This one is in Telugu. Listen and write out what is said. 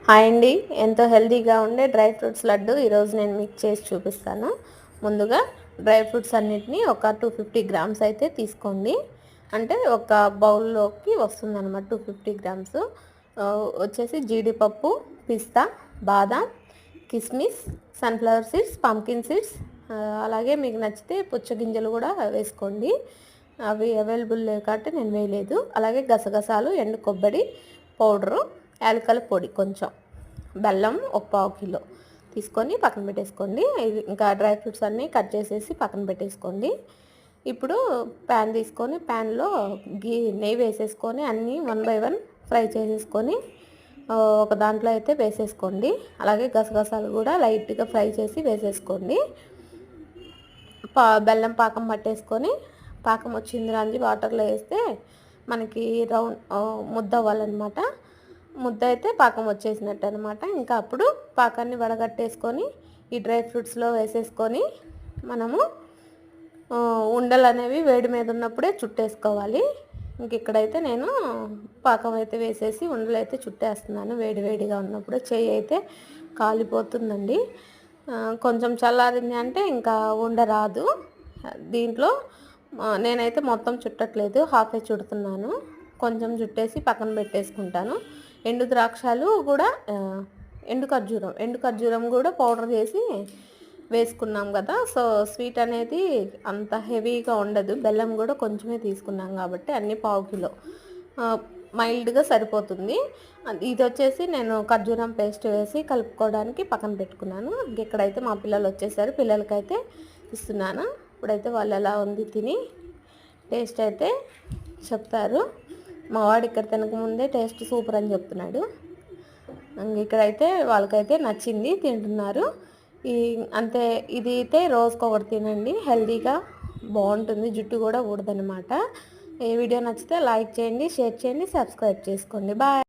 హాయ్ అండి. ఎంతో హెల్తీగా ఉండే డ్రై ఫ్రూట్స్ లడ్డు ఈరోజు నేను మీకు చేసి చూపిస్తాను. ముందుగా డ్రై ఫ్రూట్స్ అన్నిటిని ఒక 250 గ్రామ్స్ అయితే తీసుకోండి. అంటే ఒక బౌల్లోకి వస్తుందన్నమాట 250 గ్రామ్స్. వచ్చేసి జీడిపప్పు, పిస్తా, బాదాం, కిస్మిస్, సన్ఫ్లవర్ సీడ్స్, పంకిన్ సీడ్స్, అలాగే మీకు నచ్చితే పుచ్చగింజలు కూడా వేసుకోండి. అవి అవైలబుల్ లేవు కాబట్టి నేను వేయలేదు. అలాగే గసగసాలు, ఎండు కొబ్బరి పౌడరు, యాలకుల పొడి కొంచెం, బెల్లం ఒక పావు కిలో తీసుకొని పక్కన పెట్టేసుకోండి. ఇంకా డ్రై ఫ్రూట్స్ అన్నీ కట్ చేసేసి పక్కన పెట్టేసుకోండి. ఇప్పుడు ప్యాన్ తీసుకొని ప్యాన్లో నెయ్యి వేసేసుకొని అన్నీ 1 బై 1 ఫ్రై చేసేసుకొని ఒక దాంట్లో అయితే వేసేసుకోండి. అలాగే గసగసాలు కూడా లైట్గా ఫ్రై చేసి వేసేసుకోండి. బెల్లం పాకం పట్టేసుకొని పాకం వచ్చింది రంజి వాటర్లో వేస్తే మనకి రౌండ్ ముద్ద అవ్వాలన్నమాట. ముద్ద అయితే పాకం వచ్చేసినట్టు అనమాట. ఇంకా అప్పుడు పాకాన్ని వడగట్టేసుకొని ఈ డ్రై ఫ్రూట్స్లో వేసేసుకొని మనము ఉండలు అనేవి వేడి మీద ఉన్నప్పుడే చుట్టేసుకోవాలి. ఇంక ఇక్కడైతే నేను పాకం అయితే వేసేసి ఉండలు అయితే చుట్టేస్తున్నాను. వేడి వేడిగా ఉన్నప్పుడు చెయ్యి అయితే కాలిపోతుందండి. కొంచెం చల్లారింది అంటే ఇంకా ఉండరాదు. దీంట్లో నేనైతే మొత్తం చుట్టట్లేదు, హాఫే చుడుతున్నాను. కొంచెం చుట్టేసి పక్కన పెట్టేసుకుంటాను. ఎండు ద్రాక్షాలు కూడా ఎండు ఖర్జూరం కూడా పౌడర్ చేసి వేసుకున్నాం కదా. సో స్వీట్ అనేది అంత హెవీగా ఉండదు. బెల్లం కూడా కొంచెమే తీసుకున్నాం కాబట్టి అన్నీ పావు కిలో మైల్డ్గా సరిపోతుంది. ఇది వచ్చేసి నేను ఖర్జూరం పేస్ట్ వేసి కలుపుకోవడానికి పక్కన పెట్టుకున్నాను. ఇక్కడైతే మా పిల్లలు వచ్చేసారు, పిల్లలకైతే ఇస్తున్నాను. ఇప్పుడైతే వాళ్ళు ఎలా ఉంది తిని టేస్ట్ అయితే చెప్తారు. మా వాడు ఇక్కడ తినకముందే టేస్ట్ సూపర్ అని చెప్తున్నాడు. ఇక్కడైతే వాళ్ళకైతే నచ్చింది, తింటున్నారు. అంతే. ఇది అయితే రోజుకొకటి తినండి, హెల్తీగా బాగుంటుంది, జుట్టు కూడా ఊడదనమాట. ఈ వీడియో నచ్చితే లైక్ చేయండి, షేర్ చేయండి, సబ్స్క్రైబ్ చేసుకోండి. బాయ్.